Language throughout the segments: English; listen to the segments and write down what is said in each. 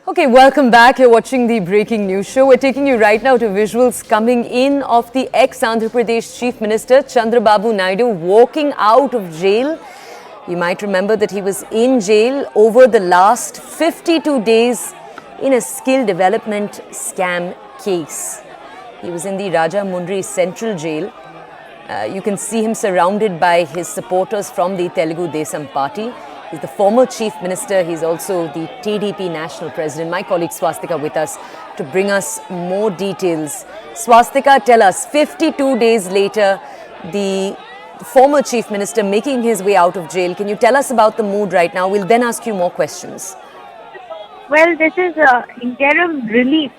Okay, welcome back. You're watching the Breaking News Show. We're taking you right now to visuals coming in of the ex-Andhra Pradesh Chief Minister Chandrababu Naidu walking out of jail. You might remember that he was in jail over the last 52 days in a skill development scam case. He was in the Rajamundhry Central Jail. You can see him surrounded by his supporters from the Telugu Desam party. He's the former chief minister. He's also the TDP national president. My colleague Swastika with us to bring us more details. Swastika, tell us, 52 days later, the former chief minister making his way out of jail. Can you tell us about the mood right now? We'll then ask you more questions. Well, this is interim relief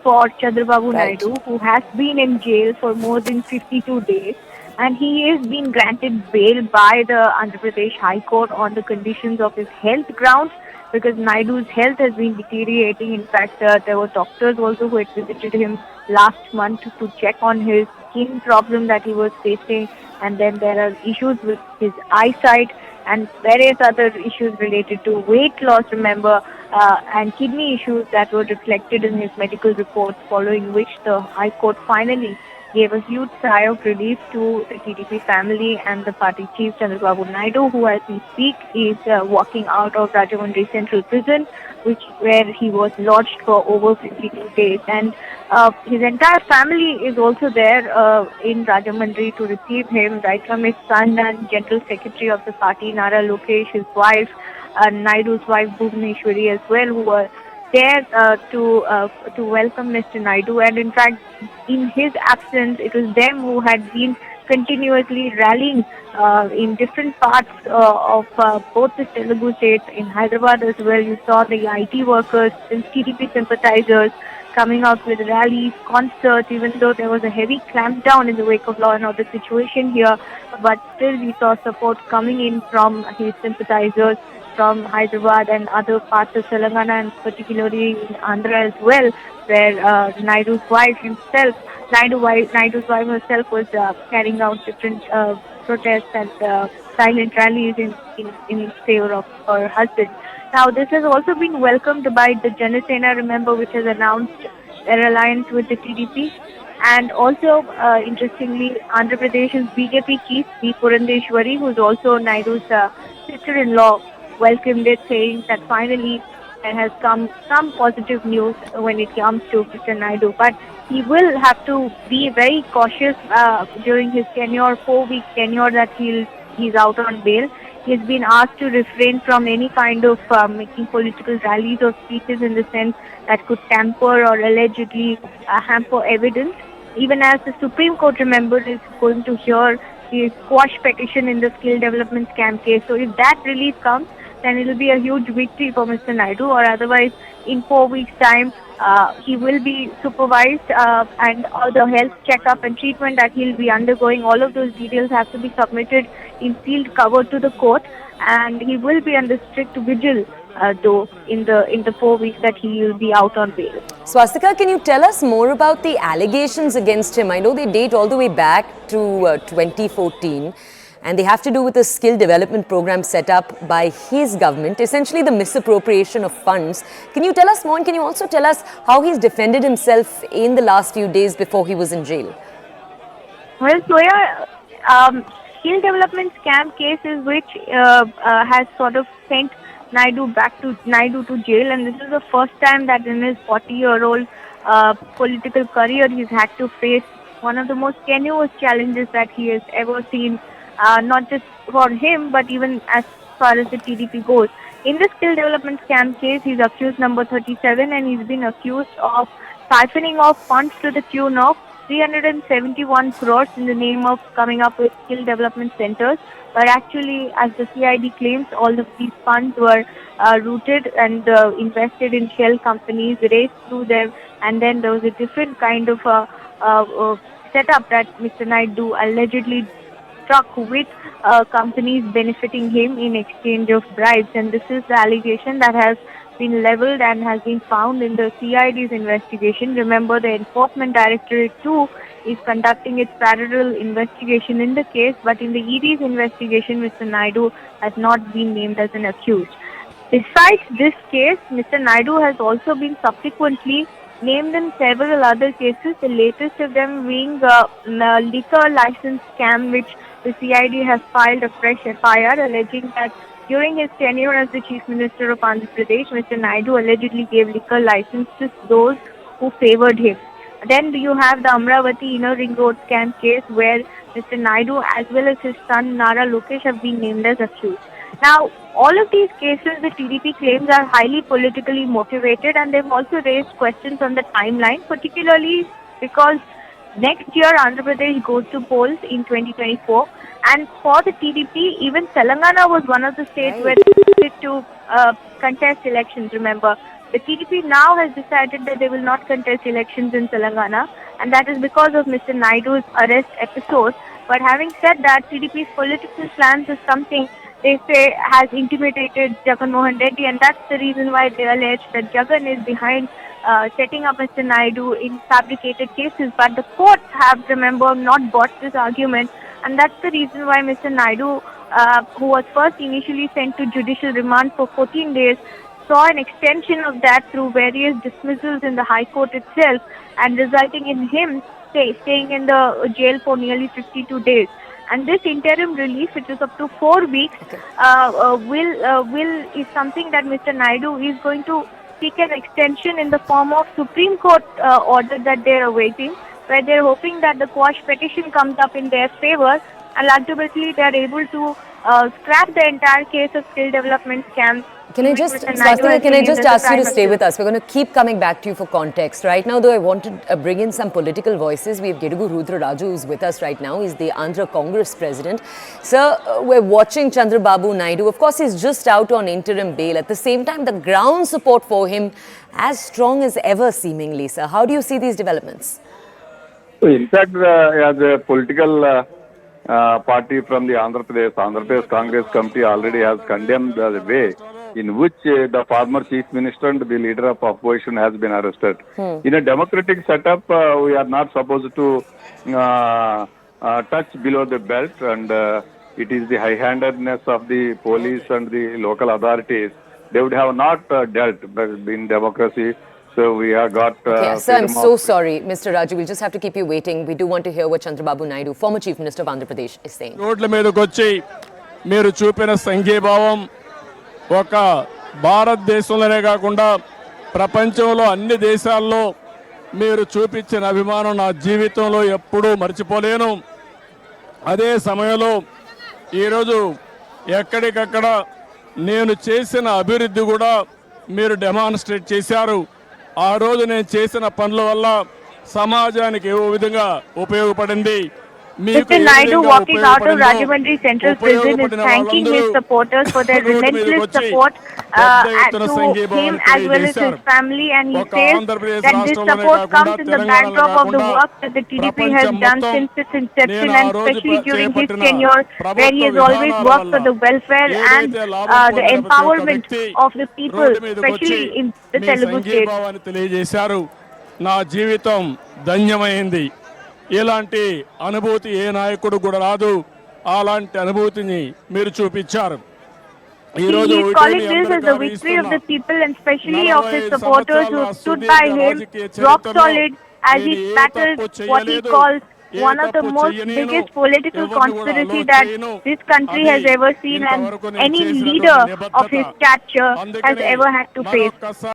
for Chandrababu Naidu, who has been in jail for more than 52 days. And he is being granted bail by the Andhra Pradesh High Court on the conditions of his health grounds, because Naidu's health has been deteriorating. In fact, there were doctors also who had visited him last month to check on his skin problem that he was facing. And then there are issues with his eyesight and various other issues related to weight loss, remember, and kidney issues that were reflected in his medical reports, following which the High Court finally gave a huge sigh of relief to the TDP family and the party chief Chandrababu Naidu, who as we speak is walking out of Rajamundhry Central Prison, where he was lodged for over 52 days. And his entire family is also there in Rajamundhry to receive him, right from his son and General Secretary of the party, Nara Lokesh, his wife, Naidu's wife Bhuvaneshwari as well, who were there to welcome Mr. Naidu. And in fact, in his absence, it was them who had been continuously rallying in different parts of both the Telugu states. In Hyderabad as well, you saw the IT workers, the TDP sympathizers coming out with rallies, concerts, even though there was a heavy clampdown in the wake of law and order situation here. But still we saw support coming in from his sympathizers from Hyderabad and other parts of Telangana, and particularly in Andhra as well, where Naidu's wife herself was carrying out different protests and silent rallies in favor of her husband. Now, this has also been welcomed by the Janasena, remember, which has announced their alliance with the TDP. And also, interestingly, Andhra Pradesh's BJP chief, B. Purandeshwari, who is also Naidu's sister-in-law, welcomed it, saying that finally there has come some positive news when it comes to Mr. Naidu. But he will have to be very cautious during his tenure, 4-week tenure that he's out on bail. He's been asked to refrain from any kind of making political rallies or speeches in the sense that could tamper or allegedly hamper evidence. Even as the Supreme Court, remember, is going to hear the quash petition in the skill development scam case. So if that relief comes, then it will be a huge victory for Mr. Naidu, or otherwise in 4 weeks' time, he will be supervised and all the health checkup and treatment that he'll be undergoing, all of those details have to be submitted in sealed cover to the court, and he will be under strict vigil though in the 4 weeks that he will be out on bail. Swastika, can you tell us more about the allegations against him? I know they date all the way back to 2014. And they have to do with a skill development program set up by his government, essentially the misappropriation of funds. Can you tell us more, and can you also tell us how he's defended himself in the last few days before he was in jail? Well, Soya, skill development scam cases which has sort of sent Naidu to jail, and this is the first time that in his 40-year-old political career he's had to face one of the most tenuous challenges that he has ever seen. Not just for him, but even as far as the TDP goes. In the skill development scam case, he's accused number 37, and he's been accused of siphoning off funds to the tune of 371 crores in the name of coming up with skill development centers. But actually, as the CID claims, all of these funds were rooted and invested in shell companies, raised through them, and then there was a different kind of setup that Mr. Naidu allegedly struck with companies benefiting him in exchange of bribes. And this is the allegation that has been leveled and has been found in the CID's investigation. Remember, the Enforcement Directorate too is conducting its parallel investigation in the case, but in the ED's investigation, Mr. Naidu has not been named as an accused. Besides this case, Mr. Naidu has also been subsequently named in several other cases, the latest of them being a liquor license scam, which the CID has filed a fresh FIR alleging that during his tenure as the Chief Minister of Andhra Pradesh, Mr. Naidu allegedly gave liquor license to those who favored him. Then you have the Amravati Inner Ring Road scam case where Mr. Naidu as well as his son Nara Lokesh have been named as accused. Now, all of these cases, the TDP claims are highly politically motivated, and they've also raised questions on the timeline, particularly because next year Andhra Pradesh goes to polls in 2024, and for the TDP, even Telangana was one of the states where they wanted to contest elections. Remember, the TDP now has decided that they will not contest elections in Telangana, and that is because of Mr. Naidu's arrest episode. But having said that, TDP's political plans is something they say has intimidated Jagan Mohan Reddy, and that's the reason why they allege that Jagan is behind setting up Mr. Naidu in fabricated cases. But the courts have, remember, not bought this argument, and that's the reason why Mr. Naidu, who was first initially sent to judicial remand for 14 days, saw an extension of that through various dismissals in the High Court itself, and resulting in him staying in the jail for nearly 52 days. And this interim relief, which is up to 4 weeks, is something that Mr. Naidu is going to seek an extension in the form of Supreme Court order that they are awaiting, where they are hoping that the quash petition comes up in their favor, and ultimately they are able to scrap the entire case of skill development scams. Can I just ask you to stay with us? We're going to keep coming back to you for context. Right now, though, I want to bring in some political voices. We have Gedugu Rudra Raju, who's with us right now. He's the Andhra Congress president. Sir, we're watching Chandrababu Naidu. Of course, he's just out on interim bail. At the same time, the ground support for him as strong as ever, seemingly. Sir, how do you see these developments? In fact, as a political party from the Andhra Pradesh Congress Committee already has condemned the way in which the former chief minister and the leader of opposition has been arrested. In a democratic setup, we are not supposed to touch below the belt, and it is the high-handedness of the police and the local authorities. They would have not dealt in democracy. So we have got... sir, I'm so sorry, Mr. Raju. We'll just have to keep you waiting. We do want to hear what Chandrababu Naidu, former Chief Minister of Andhra Pradesh, is saying. రోడ్ల మీదకి వచ్చి మీరు చూపిన సంఘీభావం ఒక భారతదేశంలోనే కాకుండా ప్రపంచంలో అన్ని దేశాల్లో మీరు చూపించిన అభిమానం నా జీవితంలో ఎప్పుడూ మర్చిపోలేను. అదే సమయంలో ఈరోజు ఎక్కడికక్కడ నేను చేసిన అభివృద్ధి కూడా మీరు డెమాన్స్ట్రేట్ చేశారు. ఆ రోజు నేను చేసిన పనుల వల్ల సమాజానికి ఏ విధంగా ఉపయోగపడింది. Mr. Naidu walking out of Rajamundhry Central Prison is thanking his supporters for their relentless support to him as well as his family, and he says that this support comes in the backdrop of the work that the TDP has done since its inception, and especially during his tenure, where he has always worked for the welfare and the empowerment of the people, especially in the Telugu state. నా జీవితం ధన్యమైంది. ఇలాంటి అనుభూతి ఏ నాయకుడు కూడా రాదు. అలాంటి అనుభూతిని మీరు చూపించారు. He is calling this as the victory of the people, and especially of his supporters who stood by him rock solid as he battled what he calls one of the most biggest political conspiracy that this country has ever seen, and any leader of his stature has ever had to face.